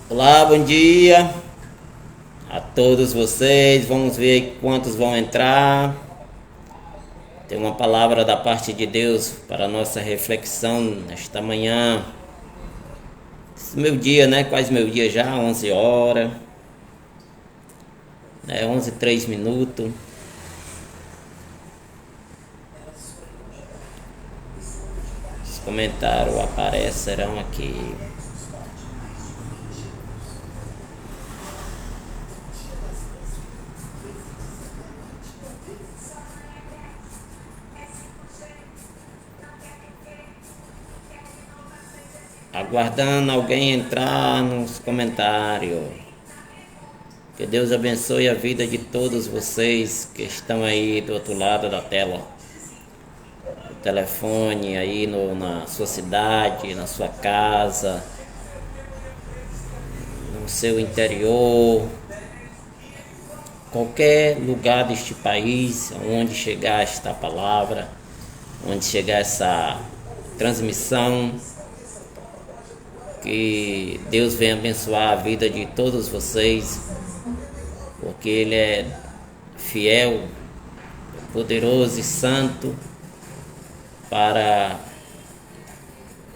Olá, bom dia a todos vocês. Vamos ver quantos vão entrar. Tem uma palavra da parte de Deus para a nossa reflexão nesta manhã. Esse meu dia, né? Quase meu dia já, 11 horas. 11:03. Os comentários aparecerão aqui. Aguardando alguém entrar nos comentários. Que Deus abençoe a vida de todos vocês que estão aí do outro lado da tela. O telefone aí na sua cidade, na sua casa, no seu interior, qualquer lugar deste país, onde chegar esta palavra, onde chegar essa transmissão. Que Deus venha abençoar a vida de todos vocês, porque Ele é fiel, poderoso e santo para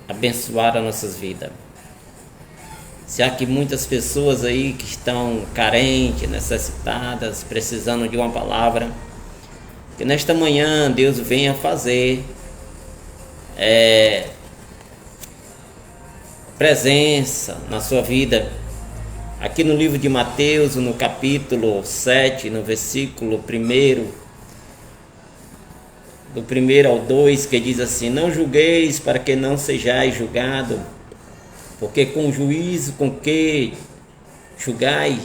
abençoar as nossas vidas. Se há aqui muitas pessoas aí que estão carentes, necessitadas, precisando de uma palavra, que nesta manhã Deus venha fazer presença na sua vida. Aqui no livro de Mateus, no capítulo 7, no versículo 1, do 1 ao 2, que diz assim: não julgueis para que não sejais julgado, porque com o juízo com que julgai,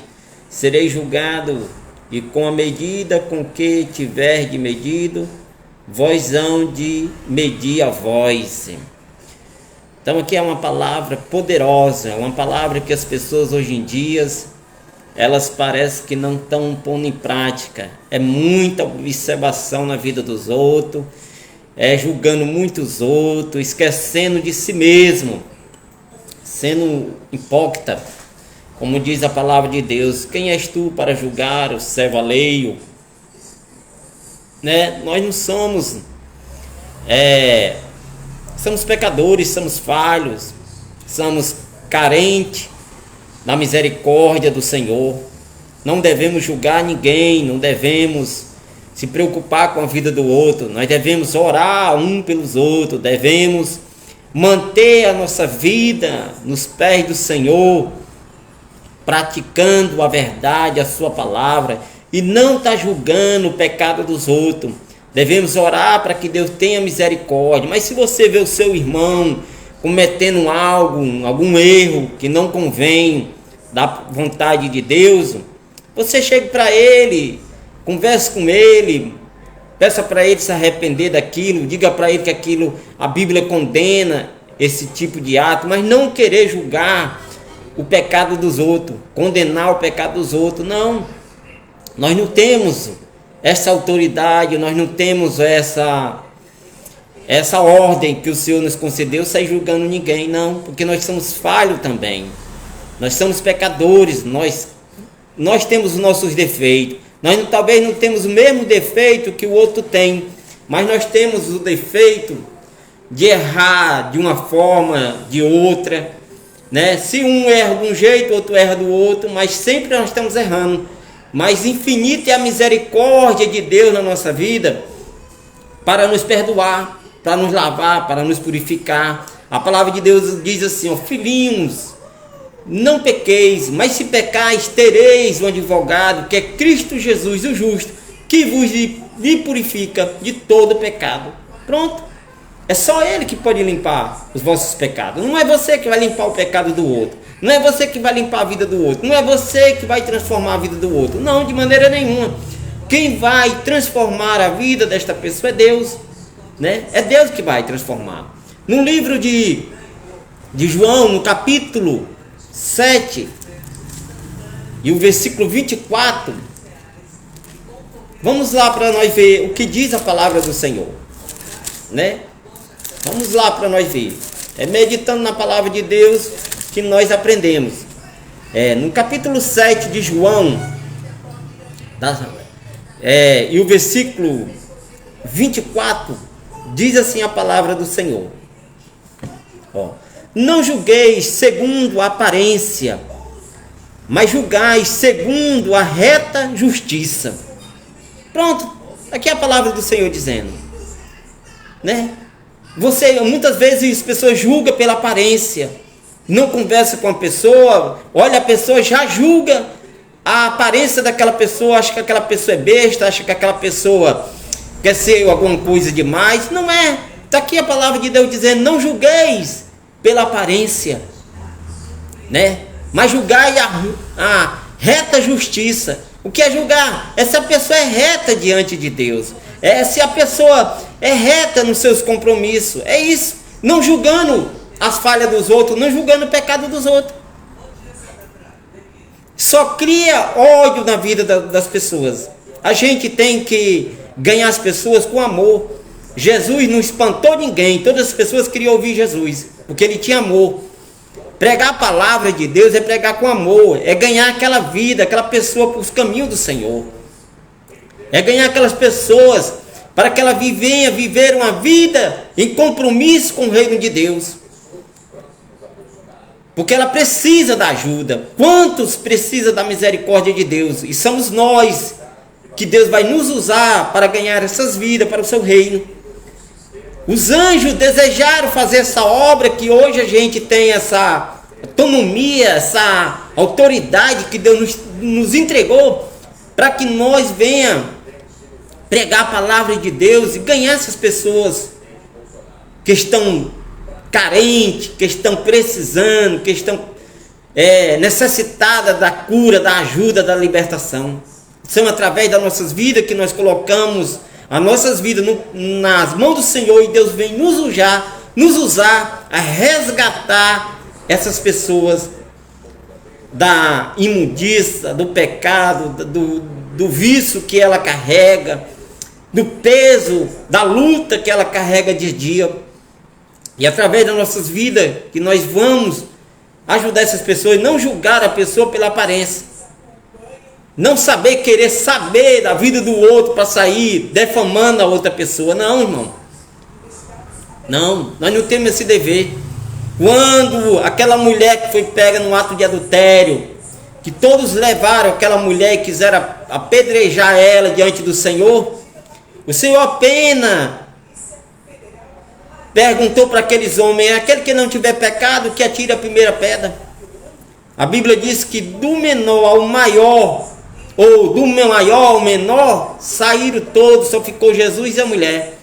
sereis julgado, e com a medida com que tiverdes medido, vós hão de medir a vós. Então aqui é uma palavra poderosa, é uma palavra que as pessoas hoje em dia, elas parecem que não estão pondo em prática. É muita observação na vida dos outros, julgando muitos outros, esquecendo de si mesmo, sendo hipócrita. Como diz a palavra de Deus: quem és tu para julgar o servo alheio? Nós não somos... somos pecadores, somos falhos, somos carentes da misericórdia do Senhor. Não devemos julgar ninguém, não devemos se preocupar com a vida do outro. Nós devemos orar um pelos outros, devemos manter a nossa vida nos pés do Senhor, praticando a verdade, a sua palavra, e não estar julgando o pecado dos outros. Devemos orar para que Deus tenha misericórdia. Mas se você vê o seu irmão cometendo algum erro que não convém da vontade de Deus, você chegue para ele, converse com ele, peça para ele se arrepender daquilo, diga para ele que aquilo, a Bíblia condena esse tipo de ato, mas não querer julgar o pecado dos outros, condenar o pecado dos outros. Não, nós não temos essa autoridade, nós não temos essa ordem que o Senhor nos concedeu, sair julgando ninguém, não, porque nós somos falhos também, nós somos pecadores, nós temos os nossos defeitos, talvez não temos o mesmo defeito que o outro tem, mas nós temos o defeito de errar de uma forma, de outra, se um erra de um jeito, outro erra do outro, mas sempre nós estamos errando. Mas infinita é a misericórdia de Deus na nossa vida para nos perdoar, para nos lavar, para nos purificar. A palavra de Deus diz assim: filhinhos, não pequeis, mas se pecais, tereis um advogado, que é Cristo Jesus, o justo, que vos lhe purifica de todo pecado. Pronto. É só Ele que pode limpar os vossos pecados. Não é você que vai limpar o pecado do outro. Não é você que vai limpar a vida do outro. Não é você que vai transformar a vida do outro. Não, de maneira nenhuma. Quem vai transformar a vida desta pessoa é Deus. É Deus que vai transformar. No livro de João, no capítulo 7, e o versículo 24, vamos lá para nós ver o que diz a palavra do Senhor. Vamos lá para nós ver. É meditando na palavra de Deus que nós aprendemos. no capítulo 7 de João, e o versículo 24, diz assim a palavra do Senhor: não julgueis segundo a aparência, mas julgais segundo a reta justiça. Pronto, aqui é a palavra do Senhor dizendo, né? Muitas vezes as pessoas julgam pela aparência, não conversa com a pessoa, olha a pessoa, já julga a aparência daquela pessoa, acha que aquela pessoa é besta, acha que aquela pessoa quer ser alguma coisa demais. Não é. Está aqui a palavra de Deus dizendo: não julgueis pela aparência, né? Mas julgai a reta justiça. O que é julgar? É se a pessoa é reta diante de Deus, é se a pessoa é reta nos seus compromissos. É isso, não julgando as falhas dos outros, não julgando o pecado dos outros. Só cria ódio na vida das pessoas. A gente tem que ganhar as pessoas com amor. Jesus não espantou ninguém, todas as pessoas queriam ouvir Jesus, porque ele tinha amor. Pregar a palavra de Deus é pregar com amor, é ganhar aquela vida, aquela pessoa para os caminhos do Senhor, é ganhar aquelas pessoas para que ela venha viver uma vida em compromisso com o reino de Deus, porque ela precisa da ajuda. Quantos precisam da misericórdia de Deus? E somos nós que Deus vai nos usar para ganhar essas vidas para o seu reino. Os anjos desejaram fazer essa obra que hoje a gente tem essa autonomia, essa autoridade que Deus nos entregou, para que nós venhamos pregar a palavra de Deus e ganhar essas pessoas que estão carentes, que estão precisando, que estão necessitadas da cura, da ajuda, da libertação. São através das nossas vidas que nós colocamos as nossas vidas nas mãos do Senhor, e Deus vem nos usar a resgatar essas pessoas da imundícia, do pecado, do vício que ela carrega, do peso, da luta que ela carrega dia a dia. E através das nossas vidas que nós vamos ajudar essas pessoas, não julgar a pessoa pela aparência, não querer saber da vida do outro para sair defamando a outra pessoa. Não, irmão. Não, nós não temos esse dever. Quando aquela mulher que foi pega no ato de adultério, que todos levaram aquela mulher e quiseram apedrejar ela diante do Senhor, o Senhor apenas perguntou para aqueles homens: aquele que não tiver pecado, que atire a primeira pedra. A Bíblia diz que do menor ao maior, ou do maior ao menor, saíram todos, só ficou Jesus e a mulher.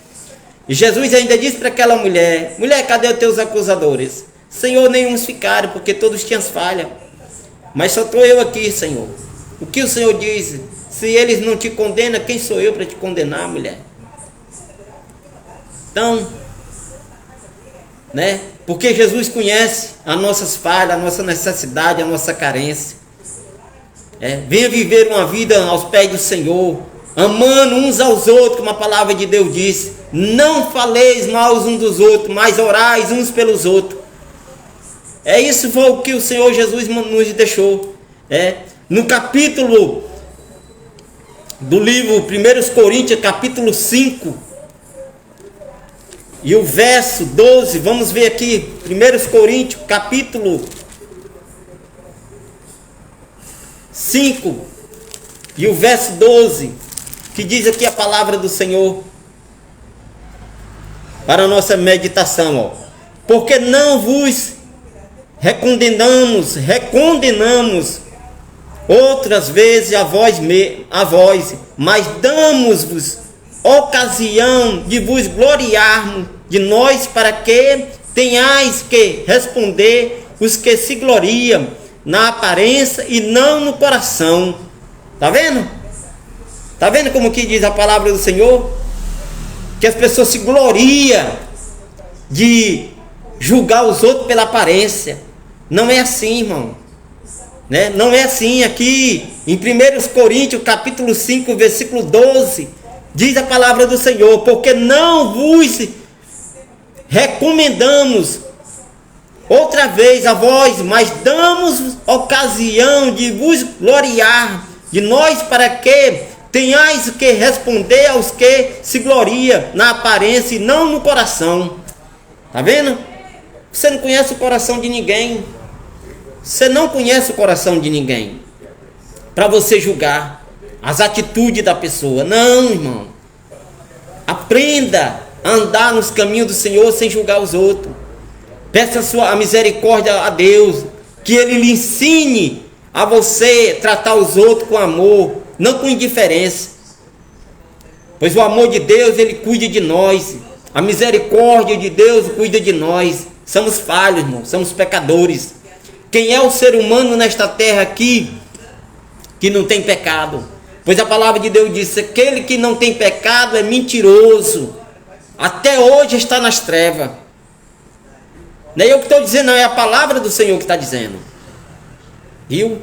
E Jesus ainda disse para aquela mulher: mulher, cadê os teus acusadores? Senhor, nenhum ficaram, porque todos tinham falha. Mas só estou eu aqui, Senhor. O que o Senhor diz? Se eles não te condenam, quem sou eu para te condenar, mulher? Então, né? Porque Jesus conhece as nossas falhas, a nossa necessidade, a nossa carência. Venha viver uma vida aos pés do Senhor, amando uns aos outros, como a palavra de Deus diz: não faleis mal uns dos outros, mas orais uns pelos outros. Isso foi o que o Senhor Jesus nos deixou. No capítulo do livro 1 Coríntios, capítulo 5, e o verso 12, vamos ver aqui, 1 Coríntios, capítulo 5, e o verso 12, que diz aqui a palavra do Senhor, para a nossa meditação, porque não vos recondenamos outras vezes a vós, mas damos-vos ocasião de vos gloriarmos de nós, para que tenhais que responder os que se gloriam na aparência e não no coração. Tá vendo? Tá vendo como que diz a palavra do Senhor? Que as pessoas se gloriam de julgar os outros pela aparência. Não é assim, irmão. Não é assim. Aqui em 1 Coríntios capítulo 5, versículo 12, diz a palavra do Senhor: porque não vos recomendamos outra vez a vós, mas damos ocasião de vos gloriar de nós, para que tenhais que responder aos que se gloria na aparência e não no coração. Tá vendo? Você não conhece o coração de ninguém. Você não conhece o coração de ninguém para você julgar as atitudes da pessoa. Não, irmão. Aprenda a andar nos caminhos do Senhor sem julgar os outros. Peça a misericórdia a Deus, que Ele lhe ensine a você tratar os outros com amor, não com indiferença. Pois o amor de Deus, Ele cuida de nós. A misericórdia de Deus cuida de nós. Somos falhos, irmão, somos pecadores. Quem é o ser humano nesta terra aqui que não tem pecado? Pois a palavra de Deus diz: aquele que não tem pecado é mentiroso, até hoje está nas trevas. Não é eu que estou dizendo, não, é a palavra do Senhor que está dizendo. Viu?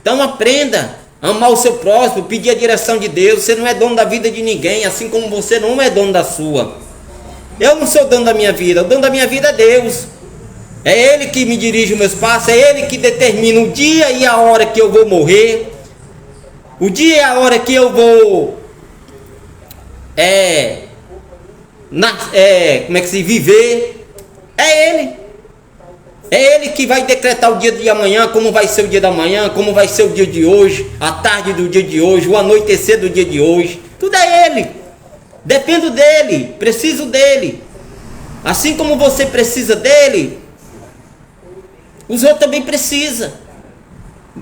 Então aprenda a amar o seu próximo, pedir a direção de Deus. Você não é dono da vida de ninguém, assim como você não é dono da sua. Eu não sou dono da minha vida, o dono da minha vida é Deus. É Ele que me dirige os meus passos, é Ele que determina o dia e a hora que eu vou morrer, o dia e a hora que eu vou viver. É Ele. É Ele que vai decretar o dia de amanhã, como vai ser o dia da manhã, como vai ser o dia de hoje, a tarde do dia de hoje, o anoitecer do dia de hoje. Tudo é Ele. Dependo dEle, preciso dEle. Assim como você precisa dEle, os outros também precisam.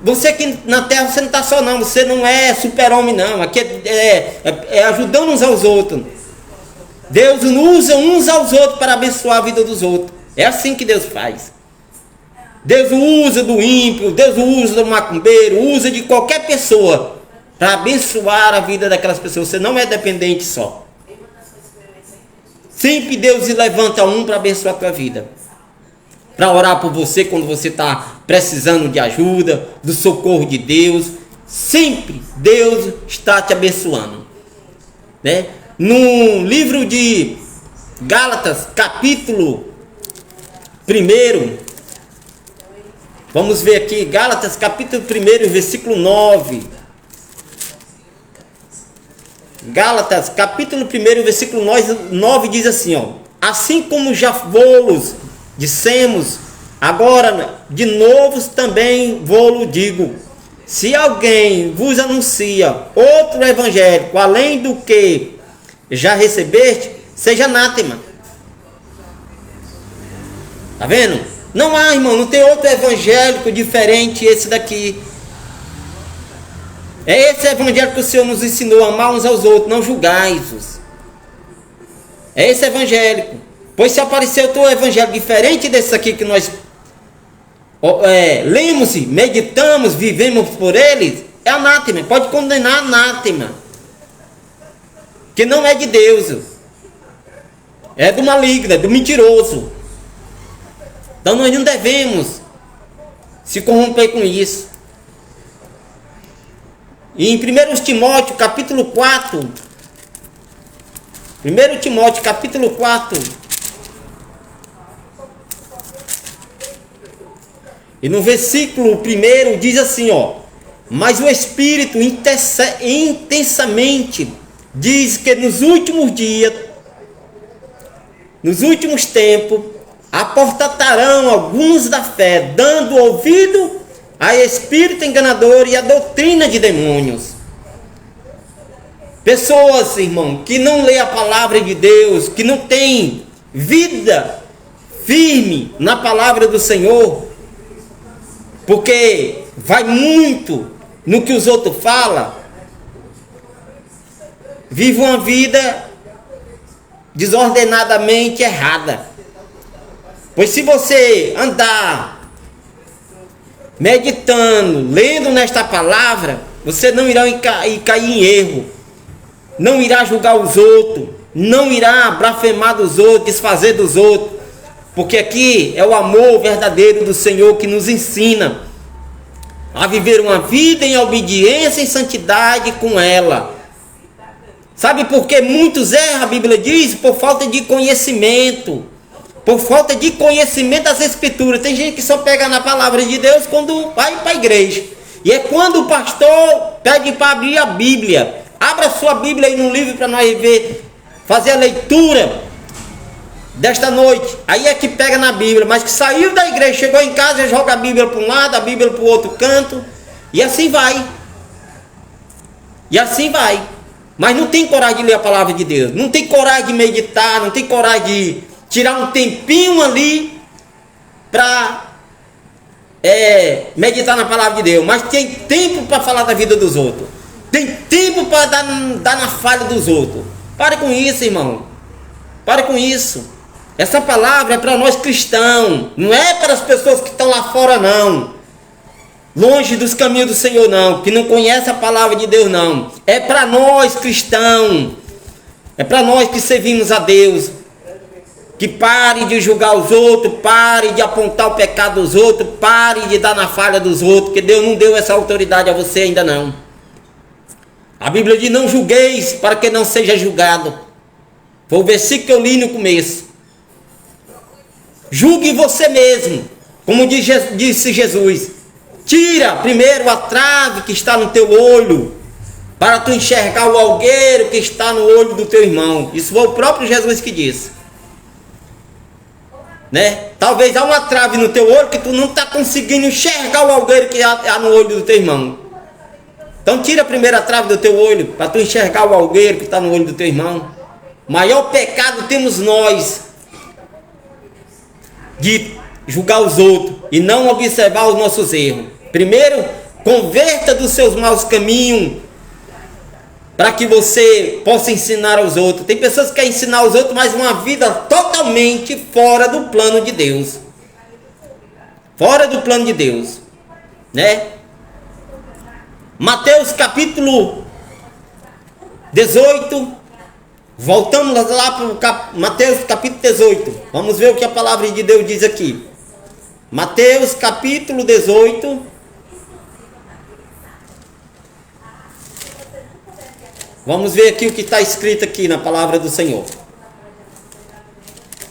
Você aqui na terra, você não está só não, você não é super-homem não. Aqui é ajudando uns aos outros. Deus usa uns aos outros para abençoar a vida dos outros. É assim que Deus faz. Deus usa do ímpio, Deus usa do macumbeiro, usa de qualquer pessoa para abençoar a vida daquelas pessoas. Você não é dependente só. Sempre Deus levanta um para abençoar a tua vida, para orar por você quando você está precisando de ajuda, do socorro de Deus. Sempre Deus está te abençoando, né? No livro de Gálatas, capítulo 1, vamos ver aqui, Gálatas, capítulo 1, versículo 9. Gálatas, capítulo 1, versículo 9 diz assim, ó: assim como já vos dissemos, agora de novo também vou-lo digo, se alguém vos anuncia outro evangélico, além do que já recebeste, seja anátema. Tá vendo? Não há, irmão, não tem outro evangélico diferente esse daqui. É esse evangelho que o Senhor nos ensinou, a amar uns aos outros, não julgais-os. É esse evangélico. Pois se aparecer outro evangelho diferente desse aqui que nós lemos, meditamos, vivemos por ele, é anátema, pode condenar anátema. Que não é de Deus. É do maligno, é do mentiroso. Então nós não devemos se corromper com isso. E em 1 Timóteo capítulo 4, 1 Timóteo capítulo 4, e no versículo 1 diz assim, ó: mas o Espírito intensamente diz que nos últimos dias, nos últimos tempos, apostatarão alguns da fé, dando ouvido a espírito enganador e a doutrina de demônios. Pessoas, irmão, que não lê a palavra de Deus, que não tem vida firme na palavra do Senhor, porque vai muito no que os outros falam, vive uma vida desordenadamente errada. Pois se você andar meditando, lendo nesta palavra, você não irá cair em erro, não irá julgar os outros, não irá blasfemar dos outros, desfazer dos outros, porque aqui é o amor verdadeiro do Senhor que nos ensina a viver uma vida em obediência e santidade com ela. Sabe por que muitos erram? A Bíblia diz: por falta de conhecimento, por falta de conhecimento das Escrituras. Tem gente que só pega na palavra de Deus quando vai para a igreja. E é quando o pastor pede para abrir a Bíblia. Abra sua Bíblia aí no livro para nós ver, fazer a leitura desta noite. Aí é que pega na Bíblia, mas que saiu da igreja, chegou em casa, joga a Bíblia para um lado, a Bíblia para o outro canto, e assim vai. E assim vai. Mas não tem coragem de ler a palavra de Deus, não tem coragem de meditar, não tem coragem de tirar um tempinho ali para meditar na palavra de Deus. Mas tem tempo para falar da vida dos outros, tem tempo para dar na falha dos outros. Pare com isso, irmão. Pare com isso. Essa palavra é para nós cristãos, não é para as pessoas que estão lá fora, não. Longe dos caminhos do Senhor, não, que não conhece a palavra de Deus, não. É para nós cristãos, é para nós que servimos a Deus. Que pare de julgar os outros, pare de apontar o pecado dos outros, pare de dar na falha dos outros, que Deus não deu essa autoridade a você ainda não. A Bíblia diz: não julgueis para que não seja julgado. Foi o versículo que eu li no começo. Julgue você mesmo, como disse Jesus. Tira primeiro a trave que está no teu olho, para tu enxergar o algueiro que está no olho do teu irmão. Isso foi o próprio Jesus que disse, né? Talvez há uma trave no teu olho que tu não está conseguindo enxergar o algueiro que há no olho do teu irmão. Então tira a primeira trave do teu olho, para tu enxergar o algueiro que está no olho do teu irmão. Maior pecado temos nós de julgar os outros e não observar os nossos erros. Primeiro, converta dos seus maus caminhos, para que você possa ensinar aos outros. Tem pessoas que querem ensinar aos outros, mas uma vida totalmente fora do plano de Deus. Fora do plano de Deus, né? Mateus capítulo 18. Voltamos lá para Mateus capítulo 18. Vamos ver o que a palavra de Deus diz aqui. Mateus capítulo 18. Vamos ver aqui o que está escrito aqui na palavra do Senhor.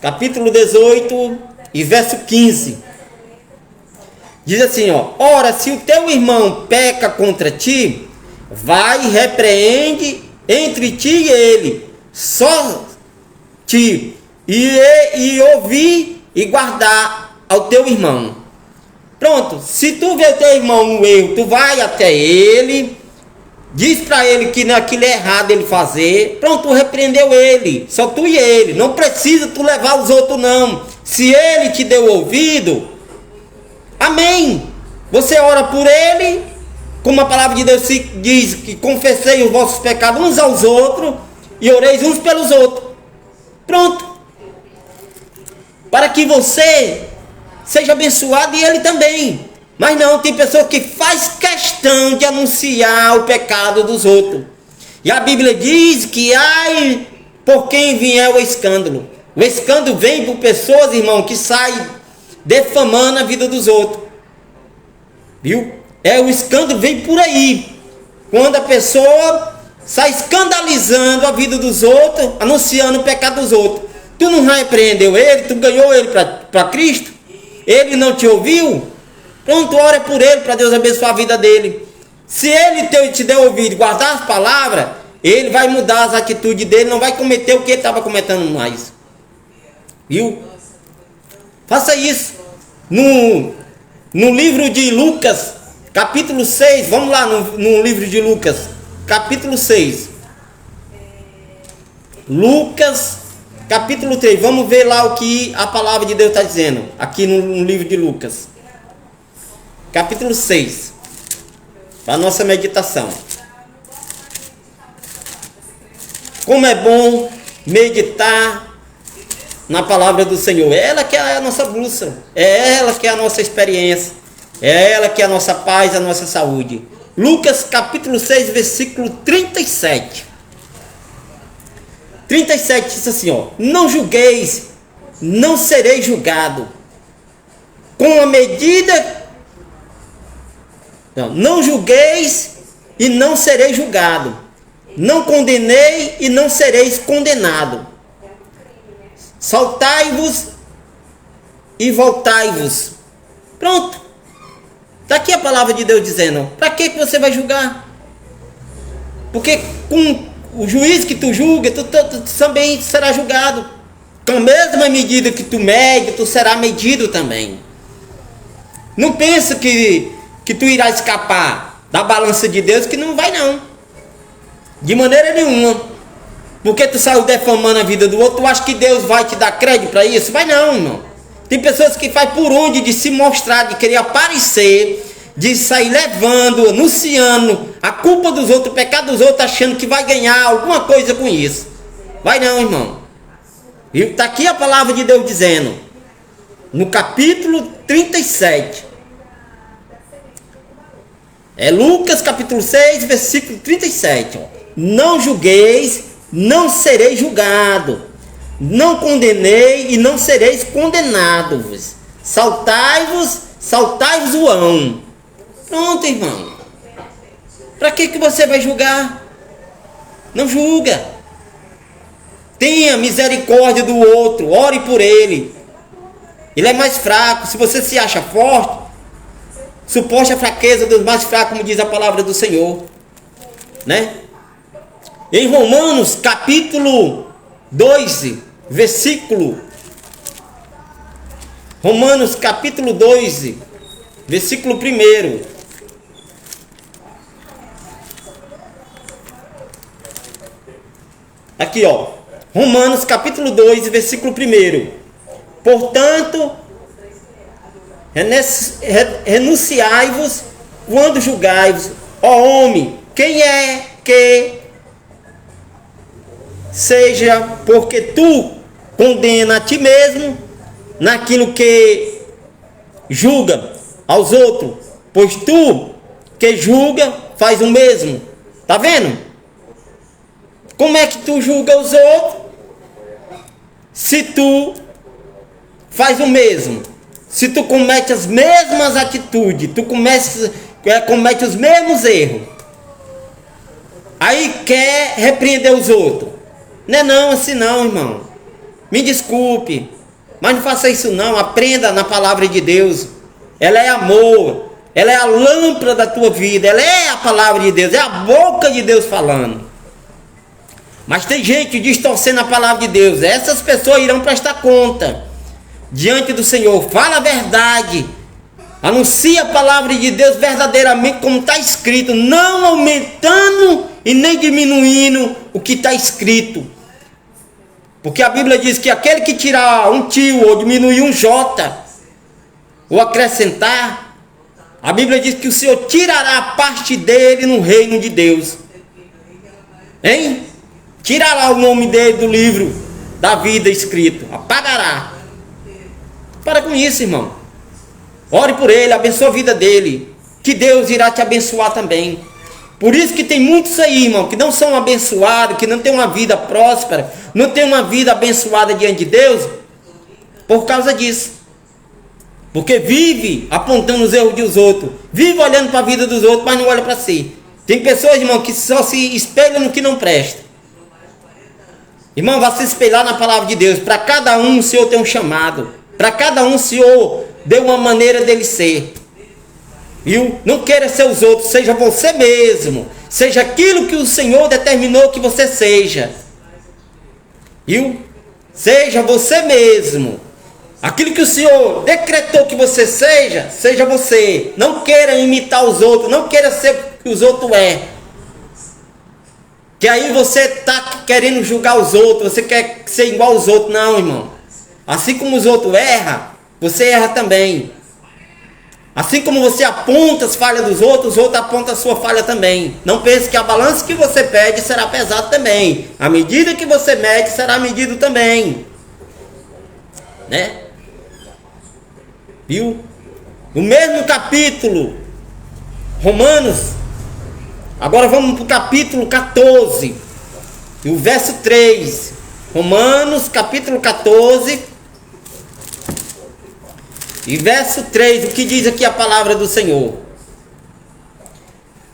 Capítulo 18 e verso 15. Diz assim, ó: ora, se o teu irmão peca contra ti, vai e repreende entre ti e ele, só ti, e ouvir e guardar ao teu irmão. Pronto, se tu vê o teu irmão no erro, tu vai até ele, diz para ele que aquilo é errado ele fazer. Pronto, tu repreendeu ele, só tu e ele. Não precisa tu levar os outros, não. Se ele te deu ouvido, amém. Você ora por ele, como a palavra de Deus diz, que confessei os vossos pecados uns aos outros e oreis uns pelos outros. Pronto. Para que você seja abençoado e ele também. Mas não, tem pessoa que faz questão de anunciar o pecado dos outros. E a Bíblia diz que ai por quem vier o escândalo. O escândalo vem por pessoas, irmão, que saem defamando a vida dos outros. Viu? O escândalo vem por aí. Quando a pessoa sai escandalizando a vida dos outros, anunciando o pecado dos outros. Tu não repreendeu ele, tu ganhou ele para Cristo? Ele não te ouviu? Pronto, ora por ele, para Deus abençoar a vida dele. Se ele te der ouvido e guardar as palavras, ele vai mudar as atitudes dele, não vai cometer o que ele estava cometendo mais. Viu? Faça isso. No livro de Lucas, capítulo 6, vamos lá no livro de Lucas, capítulo 6. Lucas, capítulo 3, vamos ver lá o que a palavra de Deus está dizendo, aqui no livro de Lucas. Capítulo 6, para a nossa meditação. Como é bom meditar na palavra do Senhor. É ela que é a nossa bússola, é ela que é a nossa experiência, é ela que é a nossa paz, a nossa saúde. Lucas capítulo 6, versículo 37. 37 diz assim, ó: não julgueis, não sereis julgado. Com a medida... Não julgueis e não sereis julgado. Não condenei e não sereis condenado. Soltai-vos e voltai-vos. Pronto. Está aqui a palavra de Deus dizendo, para que você vai julgar? Porque com o juiz que tu julga, tu também será julgado. Com a mesma medida que tu mede, tu será medido também. Não pensa que tu irá escapar da balança de Deus, que não vai não. De maneira nenhuma. Porque tu saiu defamando a vida do outro, tu acha que Deus vai te dar crédito para isso? Vai não, irmão. Tem pessoas que fazem por onde de se mostrar, de querer aparecer, de sair levando, anunciando a culpa dos outros, o pecado dos outros, achando que vai ganhar alguma coisa com isso. Vai não, irmão. E está aqui a palavra de Deus dizendo, no capítulo 37. É Lucas capítulo 6, versículo 37. Ó. Não julgueis, não sereis julgado. Não condenei e não sereis condenados. Saltai-vos, saltai-vos-ão. Pronto, irmão. Para que você vai julgar? Não julga. Tenha misericórdia do outro, ore por ele. Ele é mais fraco. Se você se acha forte, suporte a fraqueza dos mais fracos, como diz a palavra do Senhor, né? Em Romanos capítulo 2, versículo Romanos capítulo 2, versículo 1. Aqui, ó. Romanos capítulo 2, versículo 1. Portanto, renunciai-vos quando julgai-vos. Ó homem, quem é que seja, porque tu condena a ti mesmo naquilo que julga aos outros, pois tu que julga faz o mesmo. Tá vendo? Como é que tu julga os outros se tu faz o mesmo? Se tu comete as mesmas atitudes, tu comete os mesmos erros, aí quer repreender os outros. Não é não, assim não, irmão. Me desculpe, mas não faça isso não. Aprenda na palavra de Deus. Ela é amor, ela é a lâmpada da tua vida, ela é a palavra de Deus, é a boca de Deus falando. Mas tem gente distorcendo a palavra de Deus. Essas pessoas irão prestar conta diante do Senhor. Fala a verdade, anuncia a palavra de Deus verdadeiramente como está escrito, não aumentando e nem diminuindo o que está escrito. Porque a Bíblia diz que aquele que tirar um tio ou diminuir um jota ou acrescentar, a Bíblia diz que o Senhor tirará a parte dele no reino de Deus. Hein? Tirará o nome dele do livro da vida escrito, apagará. Para com isso, irmão. Ore por ele, abençoe a vida dele, que Deus irá te abençoar também. Por isso que tem muitos aí, irmão, que não são abençoados, que não têm uma vida próspera, não têm uma vida abençoada diante de Deus, por causa disso. Porque vive apontando os erros dos outros, vive olhando para a vida dos outros, mas não olha para si. Tem pessoas, irmão, que só se espelham no que não presta. Irmão, vá se espelhar na palavra de Deus. Para cada um o Senhor tem um chamado. Para cada um o Senhor deu uma maneira dele ser. Viu? Não queira ser os outros, seja você mesmo. Seja aquilo que o Senhor determinou que você seja. Viu? Seja você mesmo. Aquilo que o Senhor decretou que você seja, seja você. Não queira imitar os outros, não queira ser o que os outros é. Que aí você está querendo julgar os outros, você quer ser igual aos outros. Não, irmão. Assim como os outros erram, você erra também. Assim como você aponta as falhas dos outros, os outros apontam a sua falha também. Não pense que a balança que você pede será pesada também. A medida que você mede será medido também. Né? Viu? No mesmo capítulo, Romanos, agora vamos para o capítulo 14, e o verso 3. Romanos, capítulo 14, e verso 3, o que diz aqui a palavra do Senhor?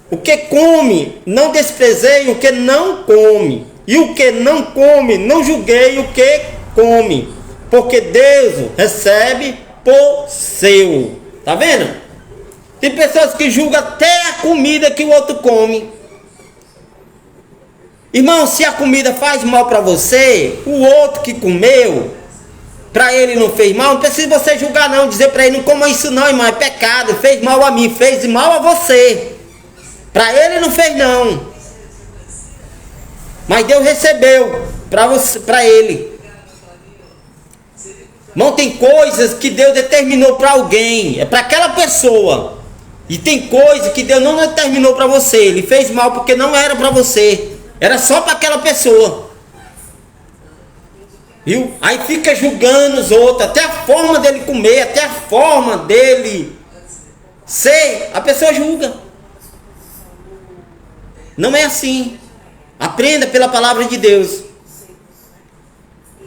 O que come, não desprezei o que não come, e o que não come, não julguei o que come, porque Deus recebe por seu. Tá vendo? Tem pessoas que julgam até a comida que o outro come. Irmão, se a comida faz mal para você, o outro que comeu, para ele não fez mal, não precisa você julgar não, dizer para ele, não coma isso não, irmão, é pecado, fez mal a mim, fez mal a você. Para ele não fez não. Mas Deus recebeu para ele. Irmão, tem coisas que Deus determinou para alguém, é para aquela pessoa. E tem coisas que Deus não determinou para você, ele fez mal porque não era para você. Era só para aquela pessoa. Viu? Aí fica julgando os outros, até a forma dele comer, até a forma dele ser, a pessoa julga. Não é assim. Aprenda pela palavra de Deus.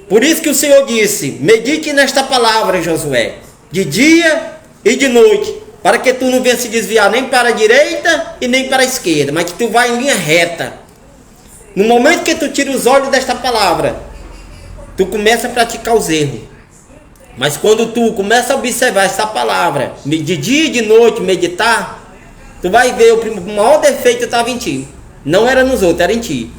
Por isso que o Senhor disse: medite nesta palavra, Josué, de dia e de noite, para que tu não venha se desviar nem para a direita e nem para a esquerda, mas que tu vá em linha reta. No momento que tu tira os olhos desta palavra, tu começa a praticar os erros. Mas quando tu começa a observar essa palavra, de dia e de noite, meditar, tu vai ver o maior defeito estava em ti. Não era nos outros, era em ti.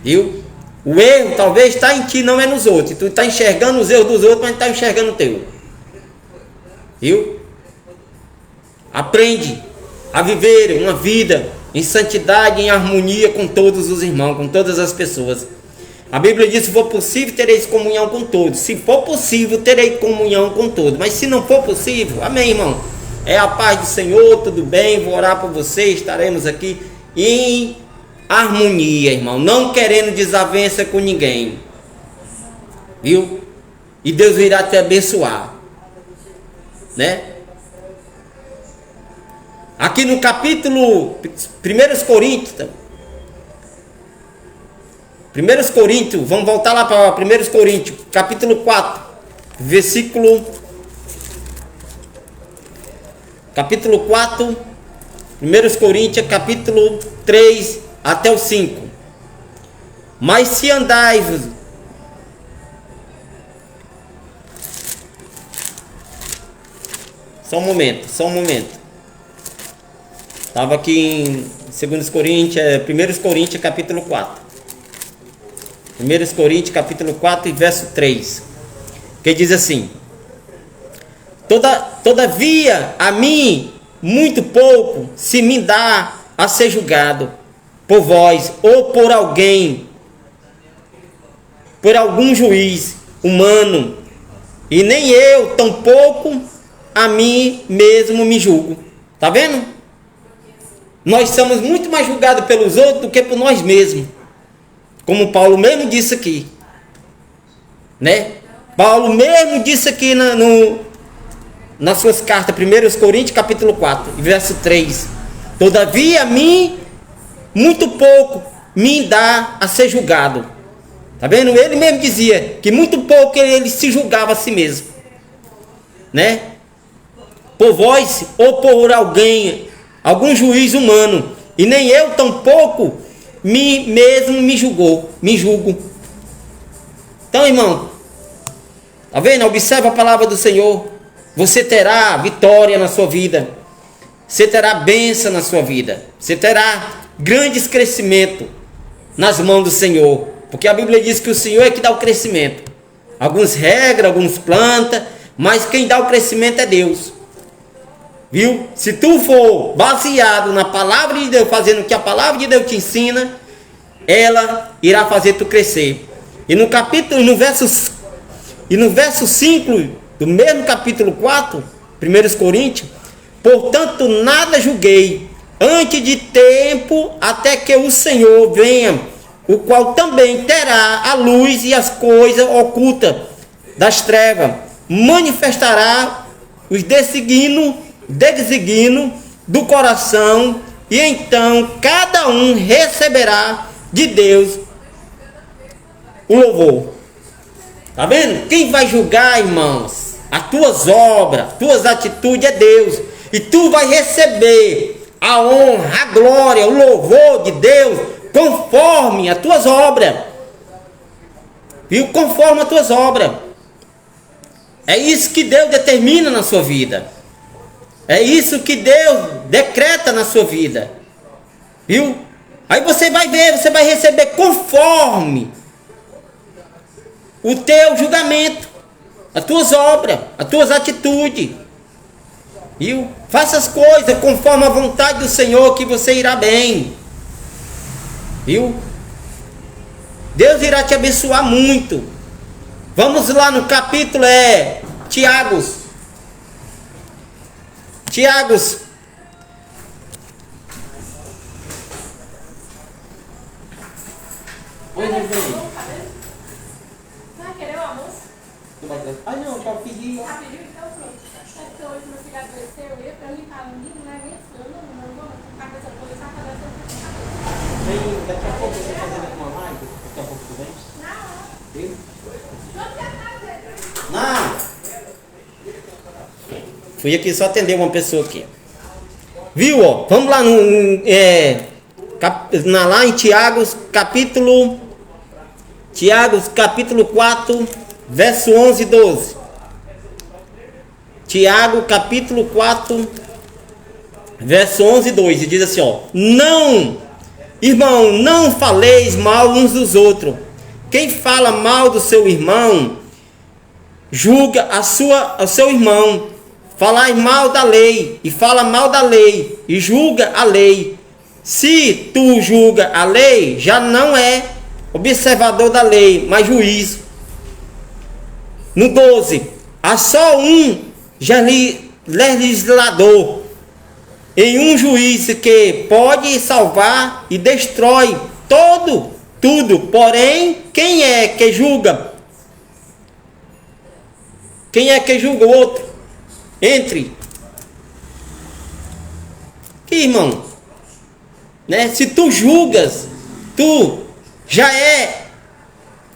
Viu? O erro talvez está em ti, não é nos outros. Tu está enxergando os erros dos outros, mas não está enxergando o teu. Viu? Aprende a viver uma vida em santidade, em harmonia com todos os irmãos, com todas as pessoas. A Bíblia diz: se for possível, tereis comunhão com todos. Se for possível, terei comunhão com todos. Mas se não for possível, amém, irmão? É a paz do Senhor, tudo bem, vou orar por você, estaremos aqui em harmonia, irmão, não querendo desavença com ninguém. Viu? E Deus irá te abençoar. Né? Aqui no capítulo 1 Coríntios, vamos voltar lá para 1 Coríntios, capítulo 4, versículo... Capítulo 4, 1 Coríntios, capítulo 3 até o 5. Mas se andais... Só um momento. Estava aqui em 2 Coríntios, 1 Coríntios, capítulo 4. 1 Coríntios, capítulo 4 e verso 3. Que diz assim: Todavia a mim muito pouco se me dá a ser julgado por vós ou por alguém, por algum juiz humano, e nem eu tampouco a mim mesmo me julgo. Tá vendo? Nós somos muito mais julgados pelos outros do que por nós mesmos, como Paulo mesmo disse aqui, né? Paulo mesmo disse aqui nas suas cartas, 1 Coríntios capítulo 4, verso 3. Todavia a mim muito pouco me dá a ser julgado. Tá vendo? Ele mesmo dizia que muito pouco ele se julgava a si mesmo, né? Por vós ou por alguém, algum juiz humano, e nem eu tampouco mesmo me julgo. Então, irmão, tá vendo? Observa a palavra do Senhor. Você terá vitória na sua vida. Você terá bênção na sua vida. Você terá grandes crescimento nas mãos do Senhor. Porque a Bíblia diz que o Senhor é que dá o crescimento. Alguns regram, alguns plantam, mas quem dá o crescimento é Deus. Viu? Se tu for baseado na palavra de Deus, fazendo o que a palavra de Deus te ensina, ela irá fazer tu crescer. E no verso 5 do mesmo capítulo 4, 1 Coríntios: portanto nada julguei antes de tempo, até que o Senhor venha, o qual também terá a luz e as coisas ocultas das trevas, manifestará os desígnios do coração, e então cada um receberá de Deus o louvor. Tá vendo? Quem vai julgar, irmãos, as tuas obras, as tuas atitudes, é Deus. E tu vai receber a honra, a glória, o louvor de Deus conforme as tuas obras. Viu? Conforme as tuas obras. É isso que Deus determina na sua vida. É isso que Deus decreta na sua vida. Viu? Aí você vai ver, você vai receber conforme o teu julgamento, as tuas obras, as tuas atitudes. Viu? Faça as coisas conforme a vontade do Senhor, que você irá bem. Viu? Deus irá te abençoar muito. Vamos lá no capítulo Tiago. Oi, Rubem. Vai querer o almoço? Ah, não, já pedi. Ah, pediu? Então pronto. É porque hoje meu filho adoeceu, eu ia pra limpar o ninho, né? Eu não vou com a cabeça toda, só pra dar essa. Vem, daqui a pouco você vai fazer uma live? Daqui a pouco tu vem? Não. Viu? Não quer fazer. Não. Fui aqui só atender uma pessoa aqui. Viu, ó? Vamos lá lá em Tiago, capítulo 4, verso 11 e 12. Tiago, capítulo 4, verso 11 e 12. Diz assim, ó: Não, irmão, não faleis mal uns dos outros. Quem fala mal do seu irmão, julga o seu irmão. Falai mal da lei, e fala mal da lei, e julga a lei. Se tu julga a lei, já não é observador da lei, mas juiz. No 12, há só um legislador, em um juiz que pode salvar e destrói tudo. Porém, quem é que julga? Quem é que julga o outro? Que irmão, né? Se tu julgas, tu já é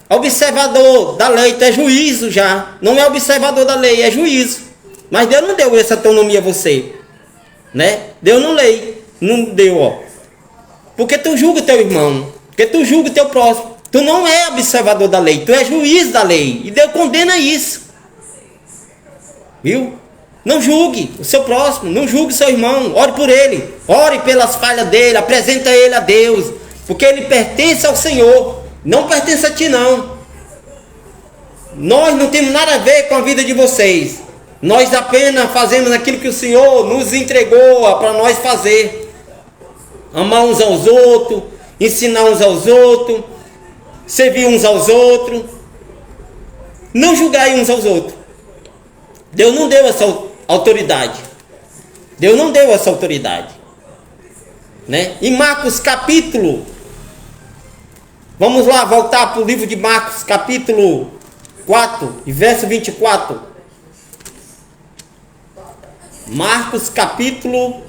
observador da lei, tu é juízo já. Não é observador da lei, é juízo. Mas Deus não deu essa autonomia a você, né? Deus não deu, ó. Porque tu julga o teu irmão, porque tu julga o teu próximo. Tu não é observador da lei, tu é juiz da lei. E Deus condena isso. Viu? Não julgue o seu próximo, não julgue o seu irmão, ore por ele, ore pelas falhas dele, apresenta ele a Deus, porque ele pertence ao Senhor, não pertence a ti não. Nós não temos nada a ver com a vida de vocês, nós apenas fazemos aquilo que o Senhor nos entregou para nós fazer, amar uns aos outros, ensinar uns aos outros, servir uns aos outros, não julgar uns aos outros. Deus não deu essa autoridade. Deus não deu essa autoridade, né? Em Marcos capítulo, vamos lá voltar para o livro de Marcos capítulo 4 e verso 24. Marcos capítulo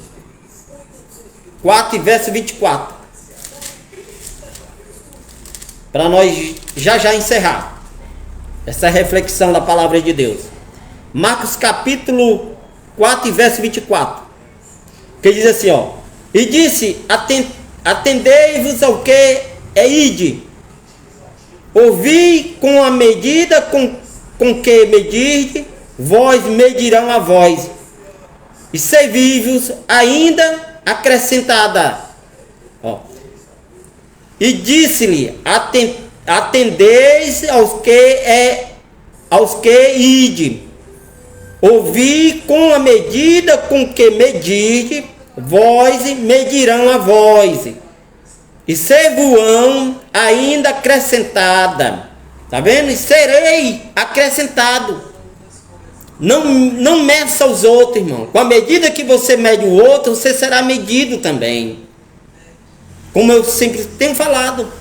4 e verso 24. Para nós já encerrar essa reflexão da palavra de Deus. Marcos capítulo 4 e verso 24, que diz assim, ó: E disse, atendei-vos ao que é ide, ouvi com a medida com que medirde, vós medirão a vós, e servi-vos ainda acrescentada. Ó. E disse-lhe, atendeis aos que ide, ouvi com a medida com que medirde, vós medirão a vós, e ser-vos-ão ainda acrescentada. Tá vendo? E serei acrescentado. Não meça os outros, irmão. Com a medida que você mede o outro, você será medido também. Como eu sempre tenho falado.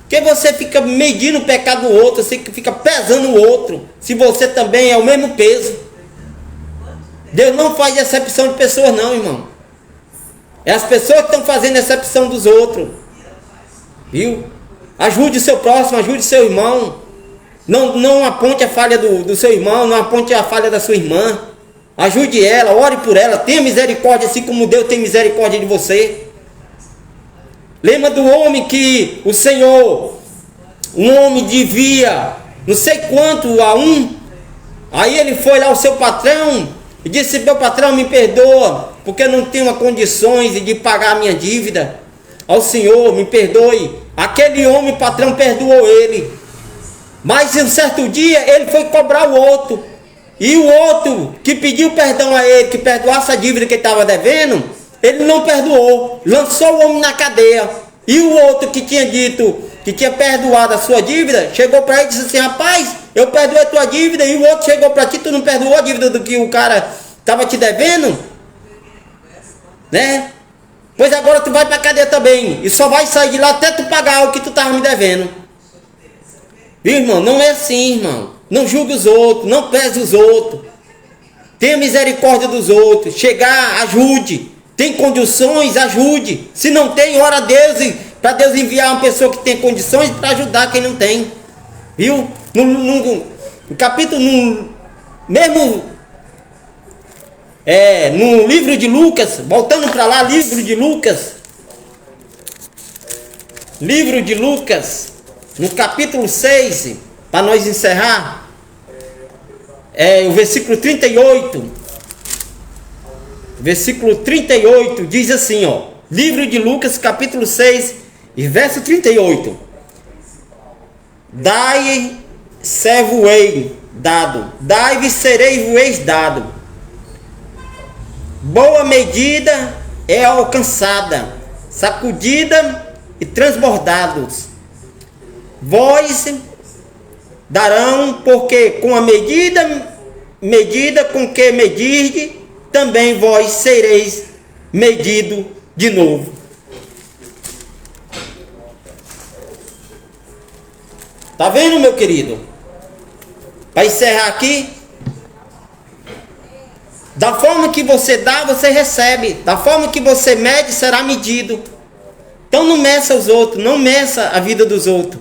Porque você fica medindo o pecado do outro, você fica pesando o outro, se você também é o mesmo peso. Deus não faz exceção de pessoas não, irmão. É as pessoas que estão fazendo exceção dos outros. Viu? Ajude o seu próximo, ajude o seu irmão. Não aponte a falha do seu irmão, não aponte a falha da sua irmã. Ajude ela, ore por ela, tenha misericórdia, assim como Deus tem misericórdia de você. Lembra do homem que o Senhor, um homem devia não sei quanto a um Aí ele foi lá ao seu patrão e disse: meu patrão, me perdoa, porque eu não tenho condições de pagar a minha dívida ao senhor, me perdoe. Aquele homem, patrão, perdoou ele. Mas em um certo dia ele foi cobrar o outro. E o outro que pediu perdão a ele, que perdoasse a dívida que ele estava devendo, ele não perdoou, lançou o homem na cadeia. E o outro que tinha dito que tinha perdoado a sua dívida, chegou para ele e disse assim: rapaz, eu perdoei a tua dívida. E o outro chegou para ti: tu não perdoou a dívida do que o cara estava te devendo? Né? Pois agora tu vai para a cadeia também, e só vai sair de lá até tu pagar o que tu estava me devendo. Viu, irmão? Não é assim, irmão. Não julgue os outros, não pese os outros. Tenha misericórdia dos outros. Chegar, ajude. Tem condições, ajude. Se não tem, ora a Deus, para Deus enviar uma pessoa que tem condições para ajudar quem não tem. Viu? No capítulo, mesmo no livro de Lucas, voltando para lá, livro de Lucas, no capítulo 6, para nós encerrar, o versículo 38. Versículo 38 diz assim, ó. Livro de Lucas, capítulo 6, e verso 38. Dai, servo-ei dado, dai-vos serei-vos dado. Boa medida é alcançada, sacudida e transbordados. Vós darão, porque com a medida com que medirde, também vós sereis medido de novo. Tá vendo, meu querido? Para encerrar aqui, da forma que você dá, você recebe. Da forma que você mede, será medido. Então não meça os outros, não meça a vida dos outros.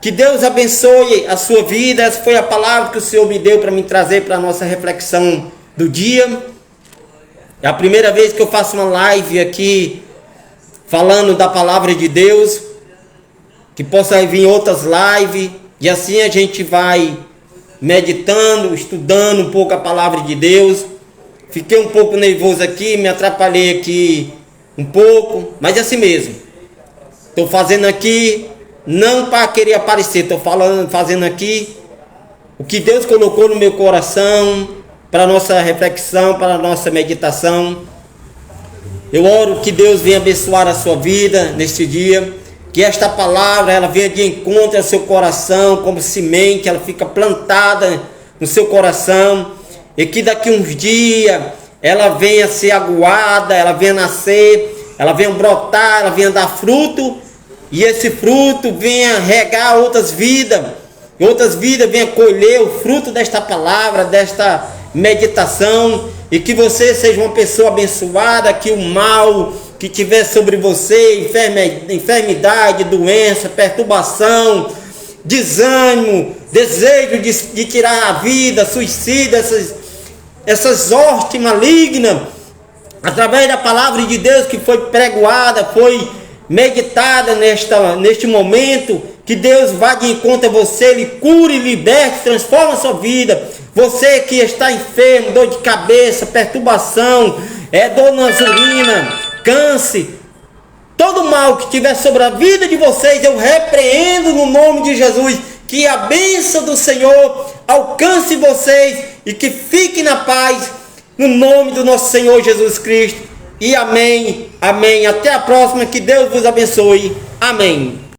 Que Deus abençoe a sua vida. Essa foi a palavra que o Senhor me deu para me trazer para a nossa reflexão do dia. É a primeira vez que eu faço uma live aqui falando da palavra de Deus. Que possa vir outras lives. E assim a gente vai meditando, estudando um pouco a palavra de Deus. Fiquei um pouco nervoso aqui, me atrapalhei aqui um pouco. Mas é assim mesmo. Estou fazendo aqui não para querer aparecer. Estou fazendo aqui o que Deus colocou no meu coração, para a nossa reflexão, para a nossa meditação. Eu oro que Deus venha abençoar a sua vida neste dia, que esta palavra ela venha de encontro ao seu coração, como semente, ela fica plantada no seu coração, e que daqui uns dias ela venha ser aguada, ela venha nascer, ela venha brotar, ela venha dar fruto, e esse fruto venha regar outras vidas, e outras vidas venham colher o fruto desta palavra, desta meditação, e que você seja uma pessoa abençoada, que o mal que tiver sobre você, enfermidade, doença, perturbação, desânimo, desejo de tirar a vida, suicídio, essas hostes malignas, através da palavra de Deus que foi pregoada, foi meditada neste momento, que Deus vá de encontro a você, Ele cure, liberte, transforma a sua vida. Você que está enfermo, dor de cabeça, perturbação, dor nas urinas, câncer, todo mal que tiver sobre a vida de vocês, eu repreendo no nome de Jesus. Que a bênção do Senhor alcance vocês e que fiquem na paz, no nome do nosso Senhor Jesus Cristo. E amém, amém. Até a próxima, que Deus vos abençoe. Amém.